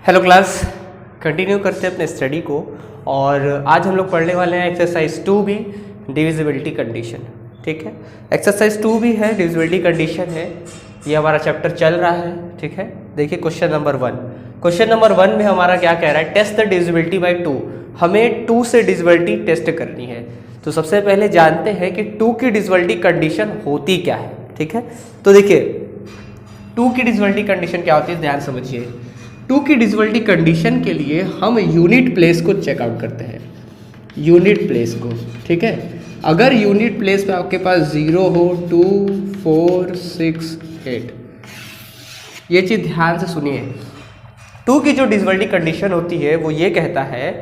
Hello class, continue करते हैं अपने स्टडी को। और आज हम लोग पढ़ने वाले हैं एक्सरसाइज 2B डिविजिबिलिटी कंडीशन। ठीक है, एक्सरसाइज 2B है, डिविजिबिलिटी कंडीशन है, ये हमारा चैप्टर चल रहा है। ठीक है, देखिए क्वेश्चन नंबर 1। क्वेश्चन नंबर 1 में हमारा क्या कह रहा है, टेस्ट द डिविजिबिलिटी बाय 2। हमें 2 से डिविजिबिलिटी टेस्ट करनी है। तो सबसे पहले जानते हैं कि 2 की डिविजिबिलिटी कंडीशन होती क्या है। ठीक है, तो देखिए 2 की डिविजिबिलिटी कंडीशन क्या होती है, ध्यान समझिए। 2 की डिविजिबिलिटी कंडीशन के लिए हम यूनिट प्लेस को चेकआउट करते हैं, यूनिट प्लेस को। ठीक है, अगर यूनिट प्लेस पे आपके पास 0 हो, 2, 4, 6, 8, ये चीज़ ध्यान से सुनिए। 2 की जो डिविजिबिलिटी कंडीशन होती है वो ये कहता है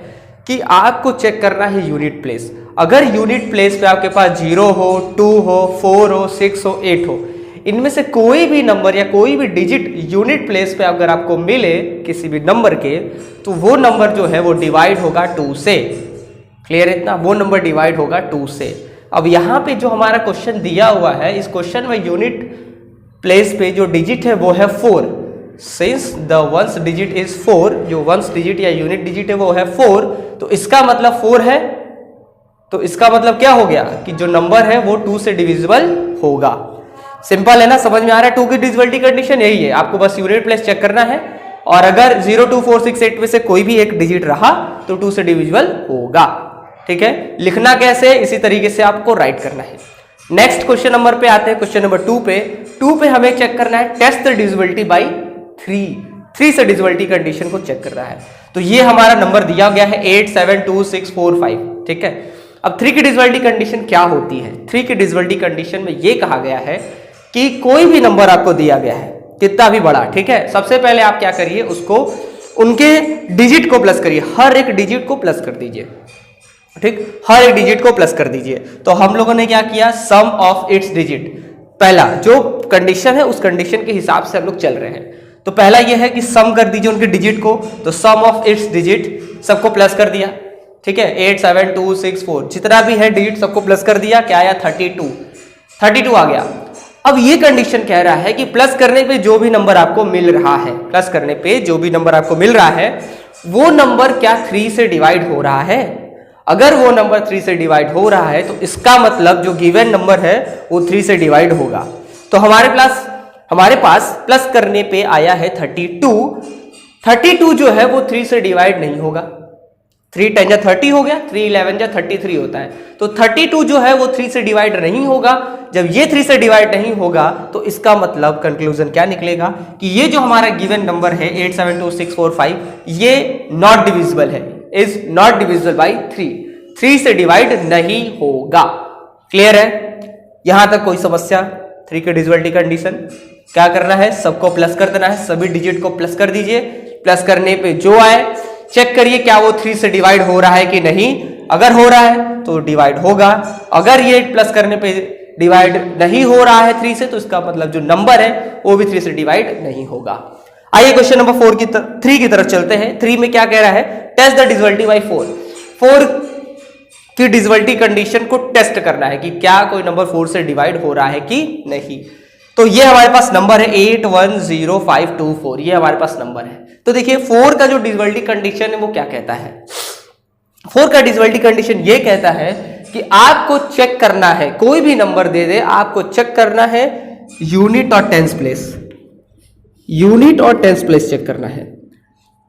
कि आपको चेक करना है यूनिट प्लेस। अगर यूनिट प्लेस पे आपके पास 0 हो, 2 हो, 4 हो, 6 हो, 8 हो, इनमें से कोई भी नंबर या कोई भी डिजिट यूनिट प्लेस पे अगर आपको मिले किसी भी नंबर के, तो वो नंबर जो है वो डिवाइड होगा 2 से। क्लियर है इतना, वो नंबर डिवाइड होगा 2 से। अब यहाँ पे जो हमारा क्वेश्चन दिया हुआ है, इस क्वेश्चन में यूनिट प्लेस पे जो डिजिट है वो है 4। Since the ones digit is 4, जो वंस डिजिट या यूनिट डिजिट है वो है 4, तो इसका मतलब 4 है। तो इसका मतलब क्या हो गया कि जो नंबर है वो 2 से डिविजिबल होगा। सिंपल है ना, समझ में आ रहा है। 2 की डिविजिबिलिटी कंडीशन यही है, आपको बस यूनिट प्लेस चेक करना है और अगर 0, 2, 4, 6, 8 में से कोई भी एक डिजिट रहा तो 2 से डिविजिबल होगा। ठीक है, लिखना कैसे, इसी तरीके से आपको राइट करना है। नेक्स्ट क्वेश्चन नंबर पे आते हैं, क्वेश्चन नंबर 2 पे। 2 पे हमें चेक करना है टेस्ट द डिविजिबिलिटी बाय 3। 3 से डिविजिबिलिटी कंडीशन को चेक करना है। तो ये हमारा नंबर दिया गया है 8, 7, 2, 6, 4, 5। ठीक है, अब 3 की डिविजिबिलिटी कंडीशन क्या होती है। 3 की डिविजिबिलिटी कंडीशन में ये कहा गया है कि कोई भी नंबर आपको दिया गया है, कितना भी बड़ा। ठीक है, सबसे पहले आप क्या करिए, उसको उनके डिजिट को प्लस करिए, हर एक डिजिट को प्लस कर दीजिए। ठीक, हर एक डिजिट को प्लस कर दीजिए। तो हम लोगों ने क्या किया, सम ऑफ इट्स डिजिट। पहला जो कंडीशन है उस कंडीशन के हिसाब से हम लोग चल रहे हैं। तो पहला यह है कि सम कर दीजिए उनके डिजिट को, तो सम ऑफ इट्स डिजिट सबको प्लस कर दिया। ठीक है, 8, 7, 2, 6, 4 जितना भी है डिजिट सबको प्लस कर दिया। क्या आया, 32 आ गया। अब ये कंडीशन कह रहा है कि प्लस करने पे जो भी नंबर आपको मिल रहा है, प्लस करने पे जो भी नंबर आपको मिल रहा है वो नंबर क्या 3 से डिवाइड हो रहा है। अगर वो नंबर 3 से डिवाइड हो रहा है तो इसका मतलब जो गिवन नंबर है वो 3 से डिवाइड होगा। तो हमारे पास प्लस करने पे आया है 32। 32 जो है वो 3 से डिवाइड नहीं होगा। 3 10 जा 30 हो गया, 3 11 जा 33 होता है। तो 32 जो है वो 3 से डिवाइड नहीं होगा। जब ये 3 से डिवाइड नहीं होगा तो इसका मतलब कंक्लूजन क्या निकलेगा कि ये जो हमारा गिवन नंबर है 8, 7, 2, 6, 4, 5 ये नॉट डिविजिबल है, इज नॉट डिविजिबल बाय 3। 3 से डिवाइड नहीं होगा। क्लियर है, यहां तक कोई समस्या। 3 की डिविजिबिलिटी कंडीशन क्या करना है, सबको प्लस कर देना है, सभी डिजिट को प्लस कर दीजिए। प्लस करने पे जो आए चेक करिए क्या वो 3 से डिवाइड हो रहा है कि नहीं। अगर हो रहा है तो डिवाइड होगा, अगर ये प्लस करने पे डिवाइड नहीं हो रहा है 3 से तो इसका मतलब जो नंबर है वो भी 3 से डिवाइड नहीं होगा। आइए क्वेश्चन नंबर 3 की तरफ चलते हैं। 3 में क्या कह रहा है, टेस्ट द डिविजिबिलिटी बाय 4। 4 की डिविजिबिलिटी कंडीशन को टेस्ट करना है कि क्या कोई नंबर 4 से डिवाइड हो रहा है कि नहीं। तो ये हमारे पास नंबर है 810524, ये हमारे पास नंबर है। तो देखिए 4 का जो डिविजिबिलिटी कंडीशन है वो क्या कहता है। 4 का डिविजिबिलिटी कंडीशन ये कहता है कि आपको चेक करना है, कोई भी नंबर दे दे आपको चेक करना है यूनिट और टेंस प्लेस। यूनिट और टेंस प्लेस चेक करना है।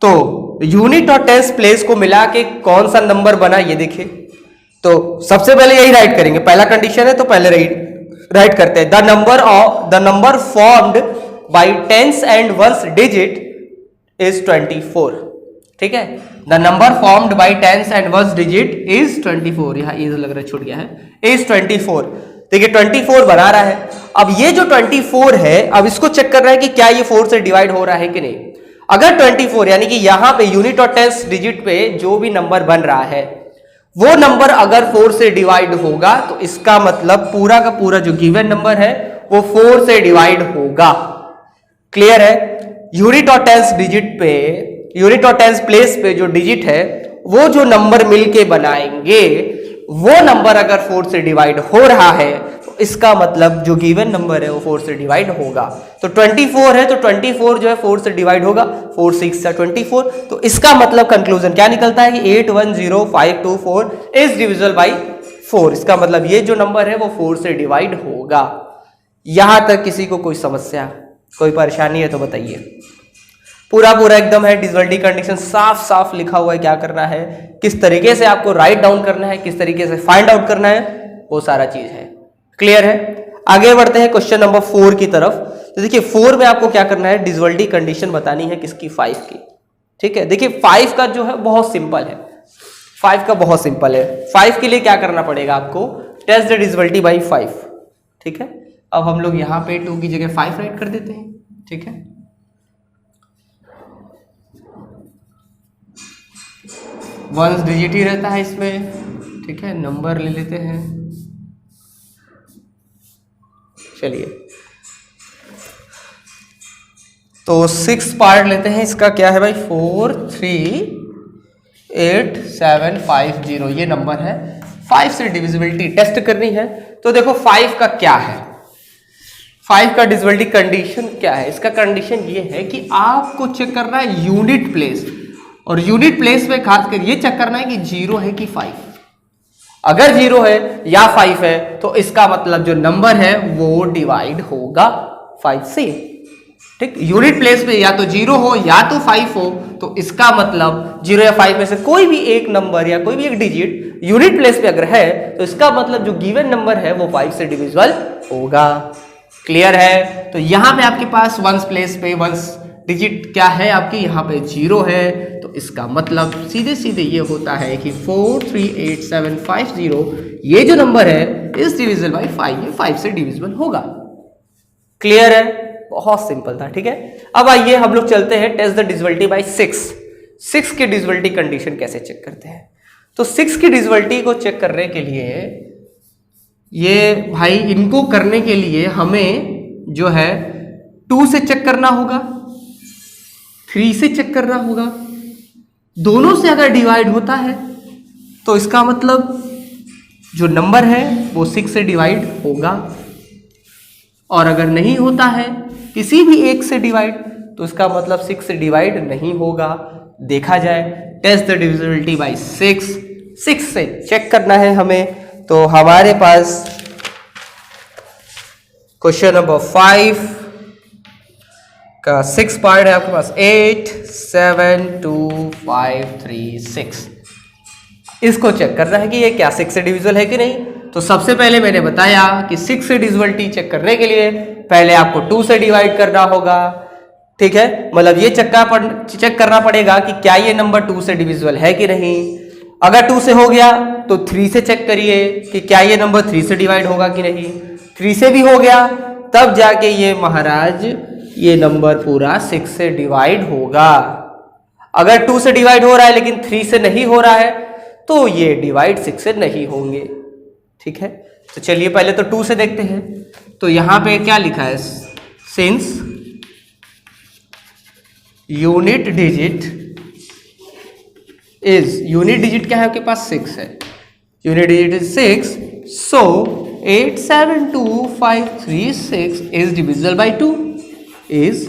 तो यूनिट और टेंस प्लेस को मिला के कौन सा नंबर बना ये देखिए। तो सबसे पहले यही राइट करेंगे, पहला कंडीशन है तो पहले राइट करते हैं। The number formed by tens and ones digit is 24। ठीक है, the number formed by tens and ones digit is 24। यहां इज लग रहा है, छूट गया है, इज 24। देखिए 24 बना रहा है। अब ये जो 24 है, अब इसको चेक कर रहा है कि क्या ये 4 से डिवाइड हो रहा है कि नहीं। अगर 24 यानी कि यहां पे यूनिट और टेंस डिजिट पे जो भी नंबर बन रहा है वो नंबर अगर 4 से डिवाइड होगा तो इसका मतलब पूरा का पूरा जो गिवन नंबर है वो 4 से डिवाइड होगा। क्लियर है, यूनिट और टेंस डिजिट पे, यूनिट और टेंस प्लेस पे जो डिजिट है वो जो नंबर मिलके बनाएंगे वो नंबर अगर 4 से डिवाइड हो रहा है तो तो इसका मतलब जो गिवन नंबर है वो 4 से डिवाइड होगा। तो 24 है तो 24 जो है 4 से डिवाइड होगा, 4 6 या 24। तो इसका मतलब कंक्लूजन क्या निकलता है कि 810524 इज डिविजिबल बाई 4। इसका मतलब ये जो नंबर है वो 4 से डिवाइड होगा। यहां तक किसी को कोई समस्या, कोई परेशानी है तो बताइए। पूरा एकदम है, डिविजिबिलिटी कंडीशन साफ साफ लिखा हुआ है, क्या करना है, किस तरीके से आपको राइट डाउन करना है, किस तरीके से फाइंड आउट करना है, वो सारा चीज है। क्लियर है? आगे बढ़ते हैं क्वेश्चन नंबर 4 की तरफ। तो देखिए 4 में आपको क्या करना है, डिविजिबिलिटी कंडीशन बतानी है किसकी, 5 की। ठीक है, देखिए 5 का जो है बहुत सिंपल है, 5 का बहुत सिंपल है। 5 के लिए क्या करना पड़ेगा आपको, टेस्ट द डिविजिबिलिटी बाई 5। ठीक है, अब हम लोग यहाँ पे 2 की जगह 5 राइट कर देते हैं। ठीक है, वंस डिजिट ही रहता है इसमें। ठीक है, नंबर ले लेते हैं, चलिए तो 6 पार्ट लेते हैं। इसका क्या है भाई, 438,750 ये नंबर है। 5 से डिविजिबिलिटी टेस्ट करनी है। तो देखो 5 का क्या है, 5 का डिविजिबिलिटी कंडीशन क्या है। इसका कंडीशन ये है कि आपको चेक करना है यूनिट प्लेस, और यूनिट प्लेस में खासकर ये चेक करना है कि 0 है कि 5। अगर 0 है या 5 है तो इसका मतलब जो नंबर है वो डिवाइड होगा 5 से। ठीक, यूनिट प्लेस में या तो 0 हो या तो 5 हो, तो इसका मतलब 0 या 5 में से कोई भी एक नंबर या कोई भी एक डिजिट यूनिट प्लेस पे अगर है तो इसका मतलब जो गिवन नंबर है वो 5 से डिविजिबल होगा। क्लियर है? तो यहां पे आपके पास वंस प्लेस पे वंस डिजिट क्या है आपकी, यहाँ पे 0 है, तो इसका मतलब सीधे सीधे ये होता है कि 438,750 ये जो नंबर है इस डिविजिबल बाई 5, ये 5 से डिविजिबल होगा। क्लियर है? बहुत सिंपल था। ठीक है, अब आइए हम लोग चलते हैं टेस्ट द डिविजिबिलिटी बाई 6। 6 की डिविजिबिलिटी कंडीशन कैसे चेक करते हैं। तो 6 की डिविजिबिलिटी को चेक करने के लिए ये भाई इनको करने के लिए हमें जो है 2 से चेक करना होगा, 3 से चेक करना होगा। दोनों से अगर डिवाइड होता है तो इसका मतलब जो नंबर है वो 6 से डिवाइड होगा, और अगर नहीं होता है किसी भी एक से डिवाइड तो इसका मतलब 6 से डिवाइड नहीं होगा। देखा जाए टेस्ट द डिविजिबिलिटी बाई 6, 6 से चेक करना है हमें। तो हमारे पास क्वेश्चन नंबर 5 का 6 पार्ट है आपके पास, 8 7 2 5 3 6। इसको चेक करना है कि ये क्या 6 से डिविजिबल है कि नहीं। तो सबसे पहले मैंने बताया कि 6 से डिविजिबिलिटी चेक करने के लिए पहले आपको 2 से डिवाइड करना होगा। ठीक है, मतलब ये चेक करना पड़ेगा कि क्या ये नंबर 2 से डिविजिबल है कि नहीं। अगर 2 से हो गया तो 3 से चेक करिए कि क्या ये नंबर 3 से डिवाइड होगा कि नहीं। 3 से भी हो गया तब जाके ये महाराज ये नंबर पूरा 6 से डिवाइड होगा। अगर 2 से डिवाइड हो रहा है लेकिन 3 से नहीं हो रहा है तो ये डिवाइड 6 से नहीं होंगे। ठीक है, तो चलिए पहले तो 2 से देखते हैं। तो यहां पे क्या लिखा है, सिंस यूनिट डिजिट क्या है आपके पास, 6 है। Unit digit is 6, so 872536 is divisible by 2, is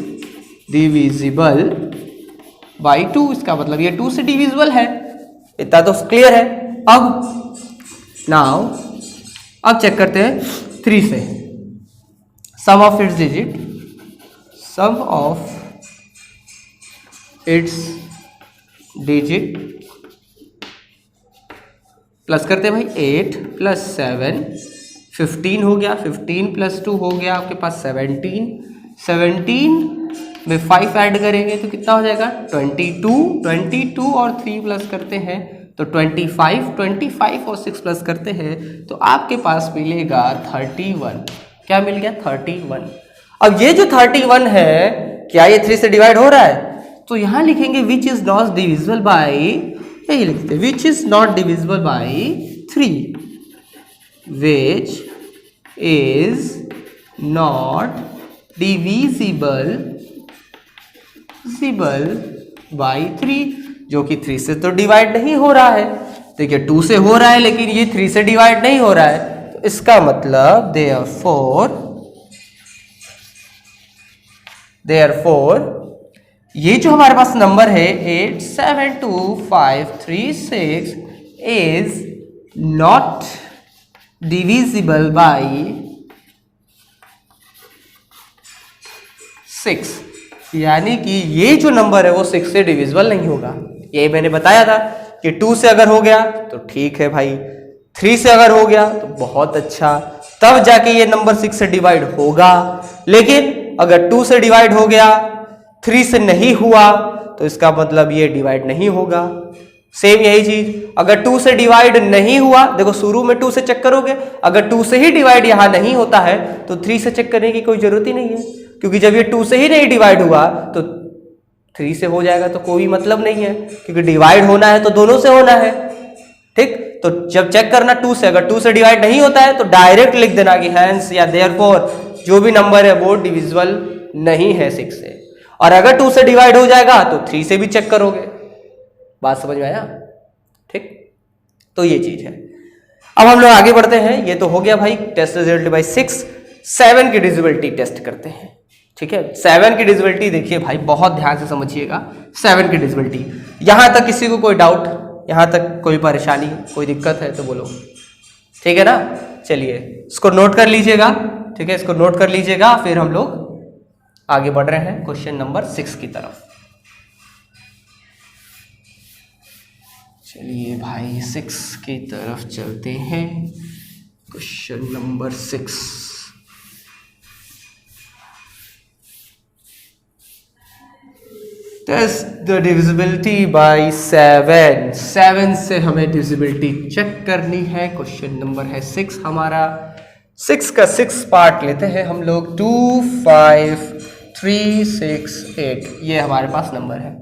divisible by 2। इसका मतलब ये 2 से डिविजिबल है, इतना तो क्लियर है। अब चेक करते हैं 3 से। सम ऑफ इट्स डिजिट प्लस करते हैं भाई, 8 + 7 15 हो गया, 15 + 2 हो गया आपके पास 17, 17 में 5 ऐड करेंगे तो कितना हो जाएगा 22 और 3 प्लस करते हैं तो 25 और 6 प्लस करते हैं तो आपके पास मिलेगा 31। क्या मिल गया, 31। अब ये जो 31 है क्या ये 3 से डिवाइड हो रहा है, तो यहां लिखेंगे which is not divisible by, यही लिखते हैं which is not divisible by 3, which is not divisible by 3, जो कि 3 से तो डिवाइड नहीं हो रहा है। देखिए 2 से हो रहा है लेकिन ये 3 से डिवाइड नहीं हो रहा है, तो तो इसका मतलब देयरफॉर ये जो हमारे पास नंबर है 872536 इज नॉट डिविजिबल बाय 6, यानी कि ये जो नंबर है वो 6 से डिविजिबल नहीं होगा। यही मैंने बताया था कि 2 से अगर हो गया तो ठीक है भाई, 3 से अगर हो गया तो बहुत अच्छा, तब जाके ये नंबर 6 से डिवाइड होगा। लेकिन अगर 2 से डिवाइड हो गया, 3 से नहीं हुआ, तो इसका मतलब ये डिवाइड नहीं होगा। सेम यही चीज अगर 2 से डिवाइड नहीं हुआ, देखो शुरू में 2 से चेक करोगे, अगर 2 से ही डिवाइड यहां नहीं होता है तो 3 से चेक करने की कोई जरूरत ही नहीं है, क्योंकि जब ये 2 से ही नहीं डिवाइड हुआ तो 3 से हो जाएगा, तो कोई मतलब नहीं है, क्योंकि डिवाइड होना है तो दोनों से होना है। ठीक, तो जब चेक करना 2 से, अगर 2 से डिवाइड नहीं होता है तो डायरेक्ट लिख देना कि हैंस या देयरफॉर जो भी नंबर है वो डिविजिबल नहीं है 6 से। और अगर 2 से डिवाइड हो जाएगा तो 3 से भी चेक करोगे। बात समझ में आया? ठीक, तो ये चीज है। अब हम लोग आगे बढ़ते हैं। ये तो हो गया भाई टेस्ट रिजल्ट बाय 6। 7 की डिविजिबिलिटी टेस्ट करते हैं। ठीक है, 7 की डिविजिबिलिटी देखिए भाई, बहुत ध्यान से समझिएगा। 7 की डिविजिबिलिटी, यहां तक किसी को कोई डाउट, यहां तक कोई परेशानी, कोई दिक्कत है तो बोलो। ठीक है ना, चलिए इसको नोट कर लीजिएगा। ठीक है, इसको नोट कर लीजिएगा, फिर हम लोग आगे बढ़ रहे हैं क्वेश्चन नंबर 6 की तरफ। चलिए भाई 6 की तरफ चलते हैं। Question number 6, test the divisibility by 7। 7 से हमें डिविजिबिलिटी चेक करनी है। क्वेश्चन नंबर है 6 हमारा। 6 का 6 पार्ट लेते हैं हम लोग। 2, 5, 3, 6, 8 ये हमारे पास नंबर है।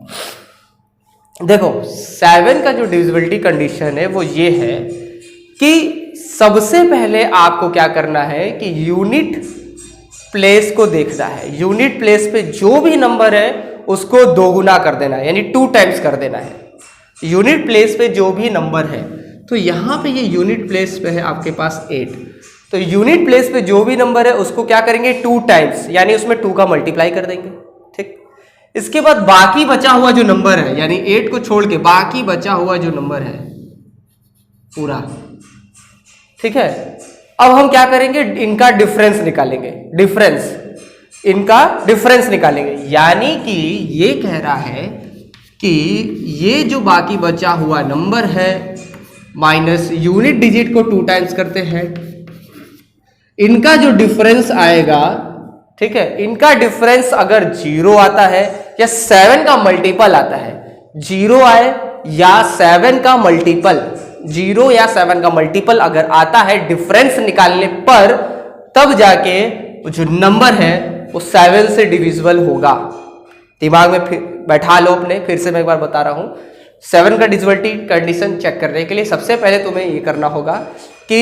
देखो 7 का जो डिविजिबिलिटी कंडीशन है वो ये है कि सबसे पहले आपको क्या करना है कि यूनिट प्लेस को देखना है। यूनिट प्लेस पे जो भी नंबर है उसको दोगुना कर देना है, यानी 2 टाइम्स कर देना है। यूनिट प्लेस पे जो भी नंबर है, तो यहां पे ये यूनिट प्लेस पे है आपके पास 8, तो यूनिट प्लेस पे जो भी नंबर है उसको क्या करेंगे 2 टाइम्स, यानी उसमें 2 का मल्टीप्लाई कर देंगे। ठीक, इसके बाद बाकी बचा हुआ जो नंबर है, यानी 8 को छोड़ के बाकी बचा हुआ जो नंबर है पूरा, ठीक है, अब हम क्या करेंगे, इनका डिफरेंस निकालेंगे। इनका डिफरेंस निकालेंगे, यानी कि ये कह रहा है कि ये जो बाकी बचा हुआ नंबर है माइनस यूनिट डिजिट को 2 टाइम्स करते हैं, इनका जो डिफरेंस आएगा, ठीक है, इनका डिफरेंस अगर 0 आता है या 7 का मल्टीपल आता है, 0 आए या 7 का मल्टीपल, 0 या 7 का मल्टीपल अगर आता है डिफरेंस निकालने पर, तब जाके जो नंबर है वो 7 से डिविजिबल होगा। दिमाग में फिर बैठा लो अपने, फिर से मैं एक बार बता रहा हूं। 7 का डिविजिबिलिटी कंडीशन चेक करने के लिए सबसे पहले तुम्हें ये करना होगा कि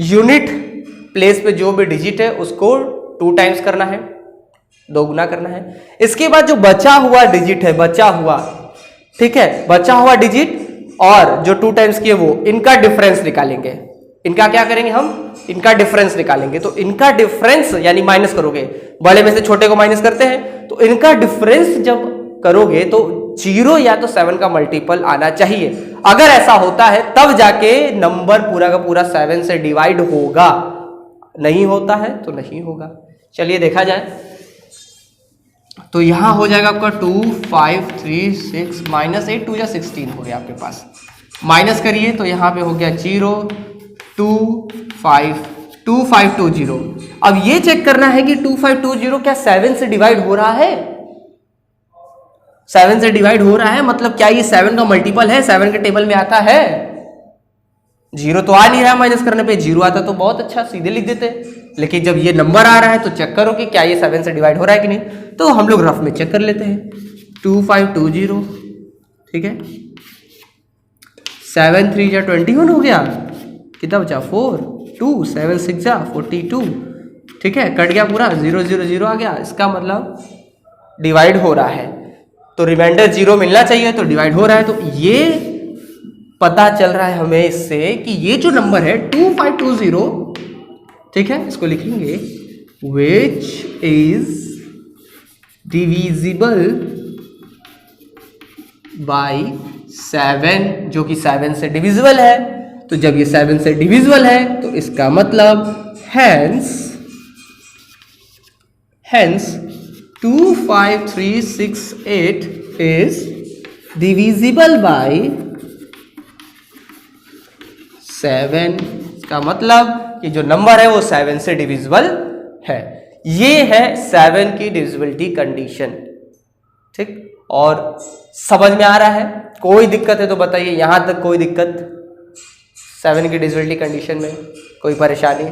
यूनिट प्लेस पे जो भी डिजिट है उसको 2 टाइम्स करना है, दोगुना करना है। इसके बाद जो बचा हुआ डिजिट है, बचा हुआ, ठीक है, बचा हुआ डिजिट और जो 2 टाइम्स किए वो, इनका डिफरेंस निकालेंगे। इनका क्या करेंगे हम, इनका डिफरेंस निकालेंगे। तो इनका डिफरेंस यानी माइनस करोगे, बड़े में से छोटे को माइनस करते हैं, तो इनका डिफरेंस जब करोगे तो 0 या तो 7 का मल्टीपल आना चाहिए। अगर ऐसा होता है तब जाके नंबर पूरा का पूरा 7 से डिवाइड होगा, नहीं होता है तो नहीं होगा। चलिए देखा जाए, तो यहां हो जाएगा आपका 2, 5, 3, 6 माइनस 8, 2 या 16 हो गया आपके पास। माइनस करिए तो यहां पे हो गया 0, 2, 5, 2, 5, 2, 0। अब ये चेक करना है कि 2, 5, 2, 0 क्या 7 से डिवाइड हो रहा है? 7 से डिवाइड हो रहा है, मतलब क्या ये 7 का मल्टीपल है, 7 के टेबल में आता है? 0 तो आ नहीं रहा है, माइनस करने पे 0 आता तो बहुत अच्छा, सीधे लिख देते। लेकिन जब ये नंबर आ रहा है तो चेक करो कि क्या ये 7 से डिवाइड हो रहा है कि नहीं। तो हम लोग रफ में चेक कर लेते हैं। 2, 5, 2, 0, ठीक है, 7, 3 या 21 हो गया, कितना बचा 4, 2, 7, 6 जा 42, ठीक है, कट गया पूरा, 0, 0, 0 आ गया। इसका मतलब डिवाइड हो रहा है, तो रिमाइंडर 0 मिलना चाहिए, तो डिवाइड हो रहा है। तो ये पता चल रहा है हमें इससे कि ये जो नंबर है 2520, ठीक है, इसको लिखेंगे विच इज डिविजिबल बाय 7, जो कि 7 से डिविजिबल है। तो जब ये 7 से डिविजिबल है तो इसका मतलब hence 25368 is divisible by 7। इसका मतलब कि जो नंबर है वो 7 से डिविजिबल है। ये है 7 की डिविजिबिलिटी कंडीशन, ठीक। और समझ में आ रहा है? कोई दिक्कत है तो बताइए, यहां तक कोई दिक्कत? 7 की डिविजिबिलिटी कंडीशन में कोई परेशानी?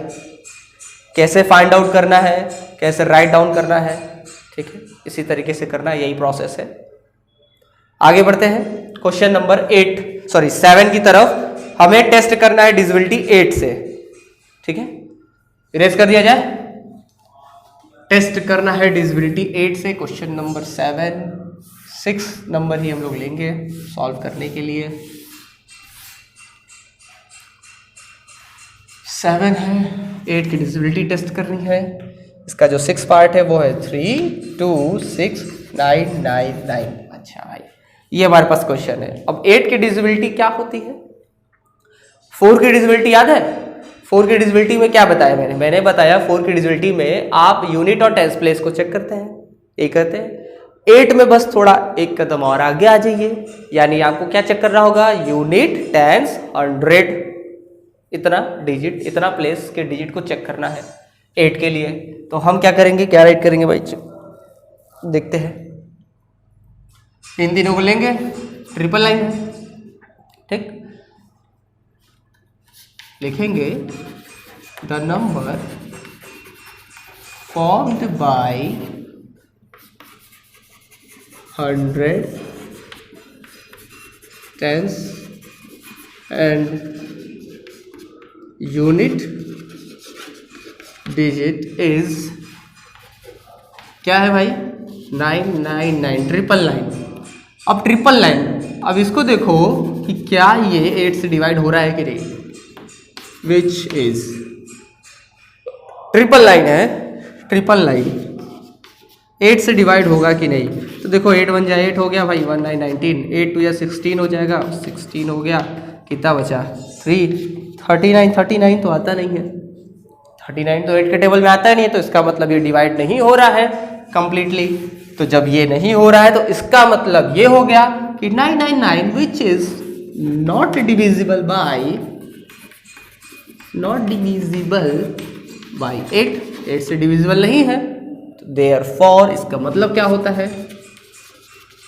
कैसे फाइंड आउट करना है, कैसे राइट डाउन करना है, ठीक है, इसी तरीके से करना है, यही प्रोसेस है। आगे बढ़ते हैं क्वेश्चन नंबर 7 की तरफ। हमें टेस्ट करना है डिविजिबिलिटी 8 से, ठीक है, इरेज कर दिया जाए। टेस्ट करना है डिविजिबिलिटी 8 से। क्वेश्चन नंबर 6 नंबर ही हम लोग लेंगे सॉल्व करने के लिए। 7 है, 8 की डिविजिबिलिटी टेस्ट करनी है। इसका जो 6 पार्ट है वो है 3, 2, 6, 9, 9, 9। अच्छा भाई, ये हमारे पास क्वेश्चन है। अब 8 की डिविजिबिलिटी क्या होती है? 4 की डिविजिबिलिटी याद है? 4 की डिविजिबिलिटी में क्या बताया मैंने बताया 4 की डिविजिबिलिटी में आप यूनिट और टेंस प्लेस को चेक करते हैं, ये करते हैं। 8 में बस थोड़ा एक कदम और आगे आ जाइए, यानी आपको क्या चेक करना होगा? यूनिट, टेंस, 100, इतना डिजिट, इतना प्लेस के डिजिट को चेक करना है 8 के लिए। तो हम क्या करेंगे, क्या राइट करेंगे भाई? देखते हैं। इन तीनों को लेंगे, ट्रिपल लाइन है, ठीक। लिखेंगे the number formed by 100, tens and unit digit is क्या है भाई? 999, ट्रिपल लाइन। अब ट्रिपल लाइन, अब इसको देखो कि क्या ये 8 से डिवाइड हो रहा है कि नहीं। विच इज ट्रिपल लाइन है, ट्रिपल लाइन 8 से डिवाइड होगा कि नहीं। तो देखो 8 1 जा 8 हो गया भाई, 1 9 19, 8 2 या 16 हो जाएगा, 16 हो गया, कितना बचा? 3, 39 तो आता नहीं है। 39 तो 8 के टेबल में आता नहीं है, तो इसका मतलब ये डिवाइड नहीं हो रहा है कंप्लीटली। तो जब ये नहीं हो रहा है तो इसका मतलब ये हो गया कि 999 which is not divisible by 8 से डिविजिबल नहीं है। तो देयरफॉर इसका मतलब क्या होता है?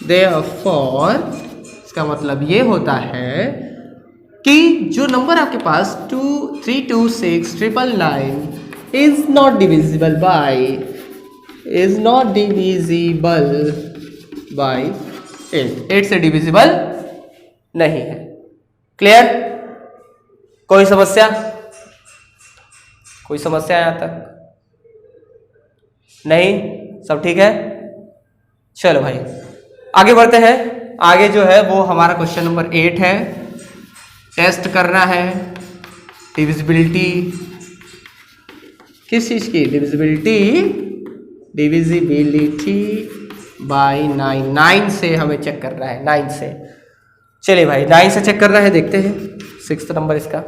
देयरफॉर इसका मतलब ये होता है कि जो नंबर आपके पास 2 3 2 6 999 इज नॉट डिविजिबल बाय 8 से डिविजिबल नहीं है। क्लियर? कोई समस्या? कोई समस्या यहां तक नहीं? सब ठीक है? चलो भाई आगे बढ़ते हैं। आगे जो है वो हमारा क्वेश्चन नंबर 8 है। टेस्ट करना है डिविजिबिलिटी, किस चीज की? डिविजिबिलिटी बाय 9 से हमें चेक करना है, 9 से। चलिए भाई 9 से चेक करना है, देखते हैं 6th नंबर इसका।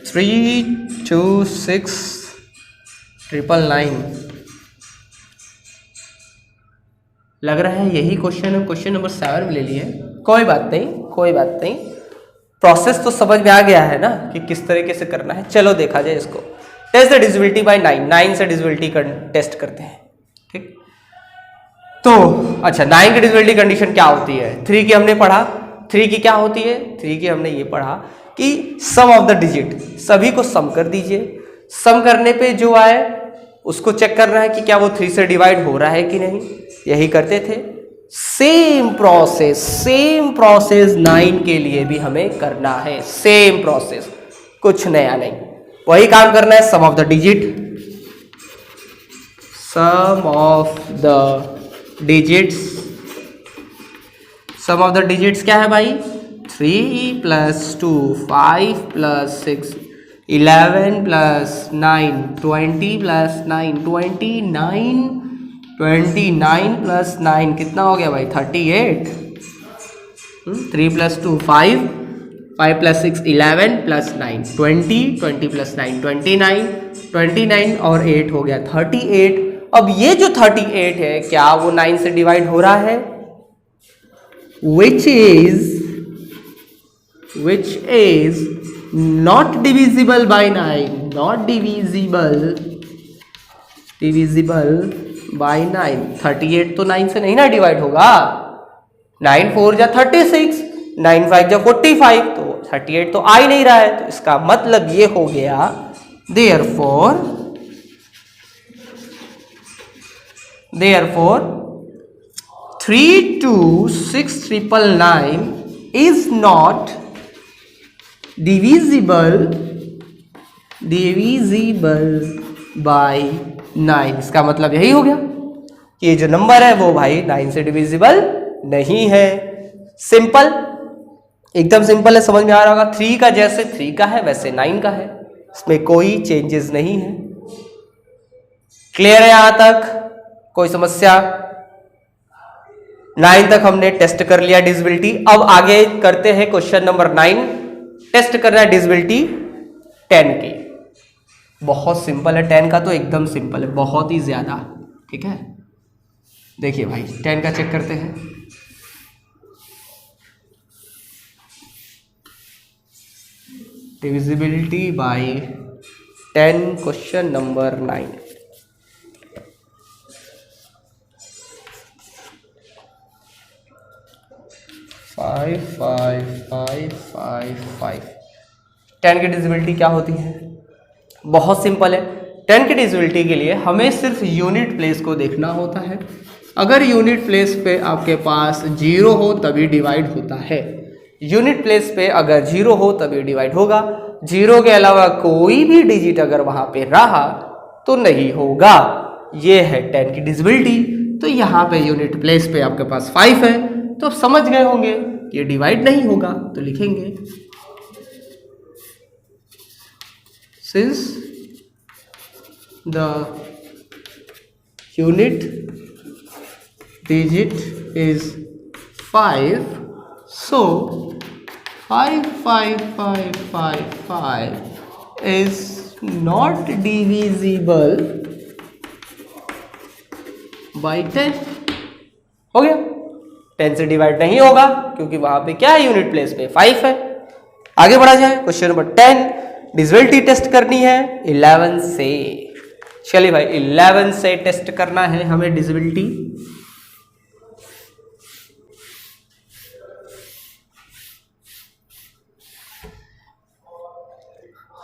3 2 6 999 लग रहा है यही क्वेश्चन है। क्वेश्चन नंबर 7 में ले लिए, कोई बात नहीं, कोई बात नहीं। प्रोसेस तो समझ में आ गया है ना कि किस तरीके से करना है। चलो देखा जाए इसको। टेस्ट द डिविजिबिलिटी बाय 9 से डिविजिबिलिटी टेस्ट करते हैं, ठीक। तो अच्छा 9 की डिविजिबिलिटी कंडीशन क्या होती है? 3 की हमने पढ़ा, 3 की क्या होती है? 3 की हमने ये पढ़ा कि सम ऑफ द डिजिट, सभी को सम कर दीजिए। सम करने पे जो आए उसको चेक करना है कि क्या वो 3 से डिवाइड हो रहा है कि नहीं, यही करते थे। सेम प्रोसेस 9 के लिए भी हमें करना है, सेम प्रोसेस, कुछ नया नहीं, वही काम करना है। Sum of the digits sum of the digits क्या है भाई, 3 + 2 5 + 6 11 + 9 20 + 9 29 29 + 9 कितना हो गया भाई 38। 3 + 2 5 5 + 6 11 + 9 20 20 + 9 29 29 और 8 हो गया 38। अब ये जो 38 है क्या वो 9 से डिवाइड हो रहा है, which is not divisible by 9, not divisible by 9। 38 तो 9 से नहीं ना डिवाइड होगा, 9 4 जा 36 9 5 जा 45, तो 38 तो आ ही नहीं रहा है। तो इसका मतलब ये हो गया therefore 32699 is not divisible by 9। इसका मतलब यही हो गया कि ये जो नंबर है वो भाई 9 से डिविजिबल नहीं है। सिंपल, एकदम सिंपल है, समझ में आ रहा होगा। 3 का जैसे 3 का है वैसे 9 का है, इसमें कोई चेंजेस नहीं है। क्लियर है यहां तक, कोई समस्या? 9 तक हमने टेस्ट कर लिया डिविजिबिलिटी। अब आगे करते हैं क्वेश्चन नंबर 9, टेस्ट करना है डिविजिबिलिटी 10 की। बहुत सिंपल है, 10 का तो एकदम सिंपल है, बहुत ही ज्यादा। ठीक है, देखिए भाई 10 का चेक करते हैं। Divisibility bye 10 question number 9। 5 5 5 5 5। 10 की डिविजिबिलिटी क्या होती है? बहुत सिंपल है। 10 की डिविजिबिलिटी के लिए हमें सिर्फ यूनिट प्लेस को देखना होता है। अगर यूनिट प्लेस पे आपके पास 0 हो तभी डिवाइड होता है। यूनिट प्लेस पे अगर 0 हो तभी डिवाइड होगा। 0 के अलावा कोई भी डिजिट अगर वहां पे रहा तो नहीं होगा। ये है 10 की डिविजिबिलिटी। तो यहाँ पे यूनिट प्लेस पे आपके पास 5 है, तो समझ गए होंगे ये डिवाइड नहीं होगा, तो लिखेंगे since the unit digit is 5, so 5 5 5 5 5 is not divisible by 10। हो गया, 10 से डिवाइड नहीं होगा क्योंकि वहां पे क्या है, यूनिट प्लेस पे 5 है। आगे बढ़ा जाए, क्वेश्चन नंबर 10, डिविजिबिलिटी टेस्ट करनी है 11 से। चलिए भाई 11 से टेस्ट करना है हमें डिविजिबिलिटी।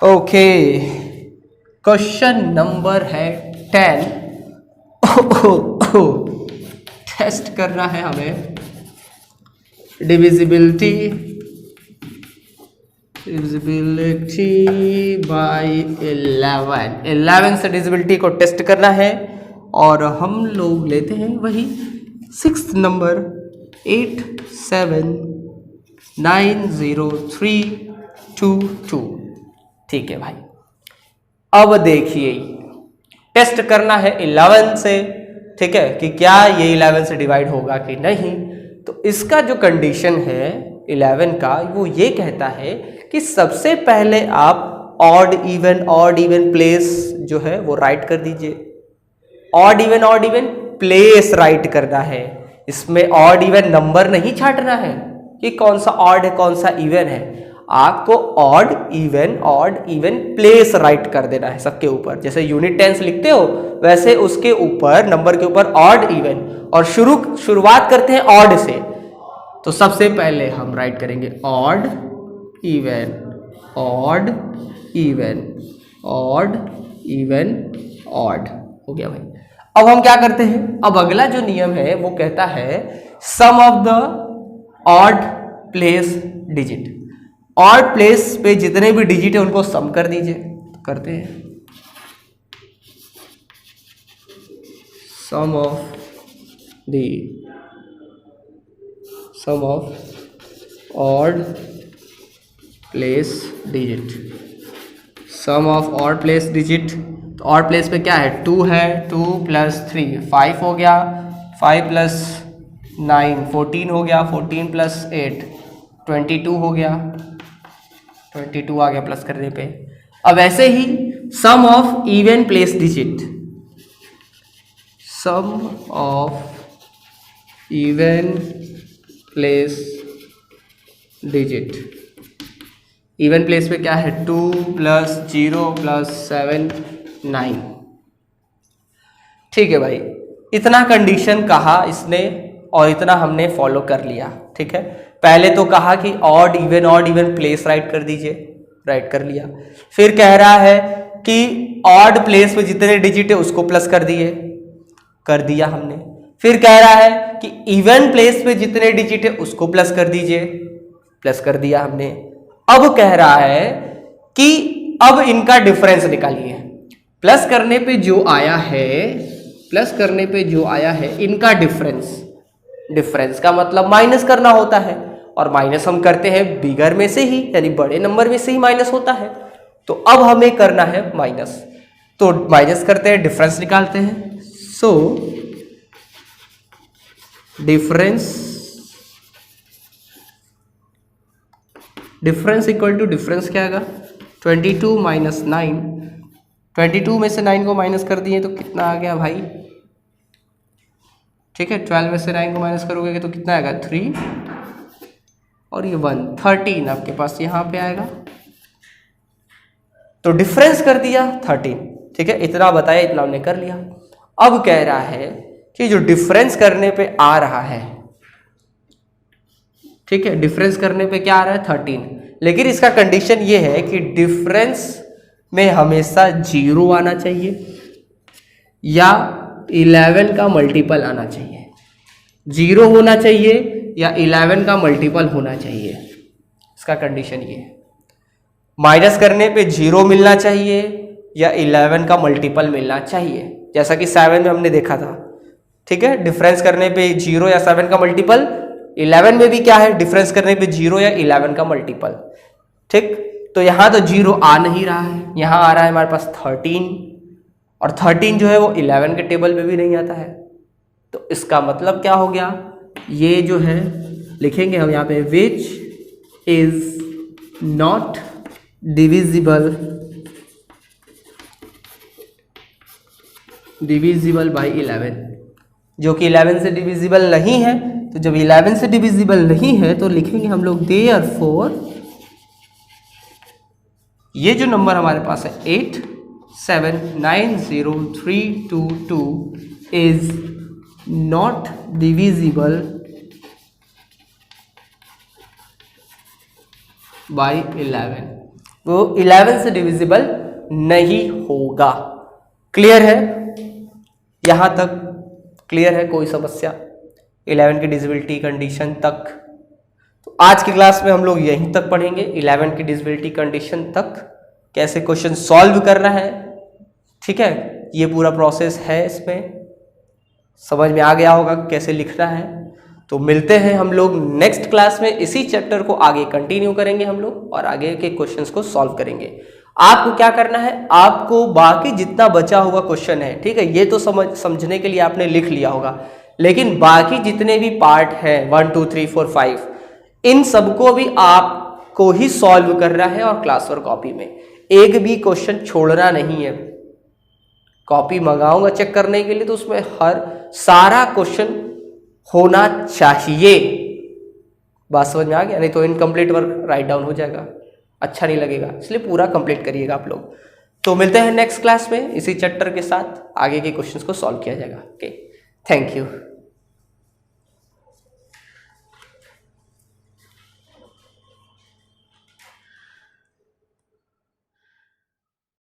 ओके, क्वेश्चन नंबर है 10। टेस्ट करना है हमें डिविजिबिलिटी बाय 11 से डिविजिबिलिटी को टेस्ट करना है। और हम लोग लेते हैं वही 6 नंबर 87903222। ठीक है भाई, अब देखिए टेस्ट करना है 11 से। ठीक है, कि क्या ये 11 से डिवाइड होगा कि नहीं। तो इसका जो कंडीशन है 11 का, वो ये कहता है कि सबसे पहले आप ऑड इवन प्लेस जो है वो राइट कर दीजिए। ऑड इवन प्लेस राइट करना है। इसमें ऑड इवन नंबर नहीं छांटना है कि कौन सा ऑड है कौन सा इवन है। आपको ऑड इवन प्लेस राइट कर देना है सबके ऊपर। जैसे यूनिट टेंस लिखते हो वैसे उसके ऊपर नंबर के ऊपर ऑड इवन, और शुरुआत करते हैं ऑड से। तो सबसे पहले हम राइट करेंगे odd even odd even odd even odd. हो गया भाई। अब हम क्या करते हैं, अब अगला जो नियम है वो कहता है sum of the odd place digit. Odd place पे जितने भी डिजिट है उनको सम कर दीजिए। करते हैं sum of the sum of odd place digit, sum of odd place digit. तो ऑड प्लेस पे क्या है, 2 है, 2 + 3 5 हो गया, 5 + 9 14 हो गया, 14 + 8 22 हो गया, 22 आ गया प्लस करने पे। अब ऐसे ही sum of even place digit, sum of even place digit, even place पे क्या है, 2 + 0 + 7 9। ठीक है भाई, इतना कंडीशन कहा इसने और इतना हमने फॉलो कर लिया। ठीक है, पहले तो कहा कि ऑड इवन प्लेस राइट कर दीजिए, राइट कर लिया। फिर कह रहा है कि ऑड प्लेस में जितने डिजिट है उसको प्लस कर दिए, कर दिया हमने। फिर कह रहा है कि इवन प्लेस पे जितने डिजिट है उसको प्लस कर दीजिए, प्लस कर दिया हमने। अब कह रहा है कि अब इनका डिफरेंस निकालिए। प्लस करने पे जो आया है, प्लस करने पे जो आया है इनका डिफरेंस, डिफरेंस का मतलब माइनस करना होता है, और माइनस हम करते हैं बिगर में से ही, यानी बड़े नंबर में से ही माइनस होता है। तो अब हमें करना है माइनस, तो माइनस करते हैं, डिफरेंस निकालते हैं। So difference equal to difference क्या आएगा, 22 - 9, 22 में से 9 को माइनस कर दिए तो कितना आ गया भाई। ठीक है, 12 में से 9 को माइनस करोगे तो कितना आएगा, 3 और ये 1, 13 आपके पास यहाँ पे आएगा। तो डिफरेंस कर दिया 13। ठीक है, इतना बताया, इतना हमने कर लिया। अब कह रहा है कि जो डिफरेंस करने पे आ रहा है, ठीक है, डिफरेंस करने पे क्या आ रहा है, 13, लेकिन इसका कंडीशन ये है कि डिफरेंस में हमेशा 0 आना चाहिए या 11 का मल्टीपल आना चाहिए। 0 होना चाहिए या 11 का मल्टीपल होना चाहिए, इसका कंडीशन ये है। माइनस करने पे 0 मिलना चाहिए या 11 का मल्टीपल मिलना चाहिए, जैसा कि 7 में हमने देखा था। ठीक है, डिफरेंस करने पे 0 या 7 का मल्टीपल, 11 में भी क्या है, डिफरेंस करने पे 0 या 11 का मल्टीपल। ठीक, तो यहां तो 0 आ नहीं रहा है, यहां आ रहा है हमारे पास 13, और 13 जो है वो 11 के टेबल में भी नहीं आता है। तो इसका मतलब क्या हो गया, ये जो है लिखेंगे हम यहाँ पे, which is not divisible by 11, जो कि 11 से डिविजिबल नहीं है। तो जब 11 से डिविजिबल नहीं है तो लिखेंगे हम लोग देयरफॉर, ये जो नंबर हमारे पास है 879032 इज नॉट डिविजिबल बाई 11, वो 11 से डिविजिबल नहीं होगा। क्लियर है, यहां तक क्लियर है, कोई समस्या 11 की डिविजिबिलिटी कंडीशन तक। तो आज की क्लास में हम लोग यहीं तक पढ़ेंगे, 11 की डिविजिबिलिटी कंडीशन तक कैसे क्वेश्चन सॉल्व करना है। ठीक है, ये पूरा प्रोसेस है, इसमें समझ में आ गया होगा कैसे लिखना है। तो मिलते हैं हम लोग नेक्स्ट क्लास में, इसी चैप्टर को आगे कंटिन्यू करेंगे हम लोग और आगे के क्वेश्चंस को सॉल्व करेंगे। आपको क्या करना है, आपको बाकी जितना बचा हुआ क्वेश्चन है, ठीक है, ये तो समझने के लिए आपने लिख लिया होगा, लेकिन बाकी जितने भी पार्ट हैं 1 2 3 4 5, इन सबको भी आपको ही सॉल्व करना है और क्लास और कॉपी में एक भी क्वेश्चन छोड़ना नहीं है। कॉपी मंगाऊंगा चेक करने के लिए तो उसमें हर सारा क्वेश्चन होना चाहिए। बात समझ में आ गया, नहीं तो इनकम्प्लीट वर्क राइट डाउन हो जाएगा, अच्छा नहीं लगेगा, इसलिए पूरा कंप्लीट करिएगा आप लोग। तो मिलते हैं नेक्स्ट क्लास में इसी चैप्टर के साथ, आगे के क्वेश्चंस को सॉल्व किया जाएगा। Okay, thank you.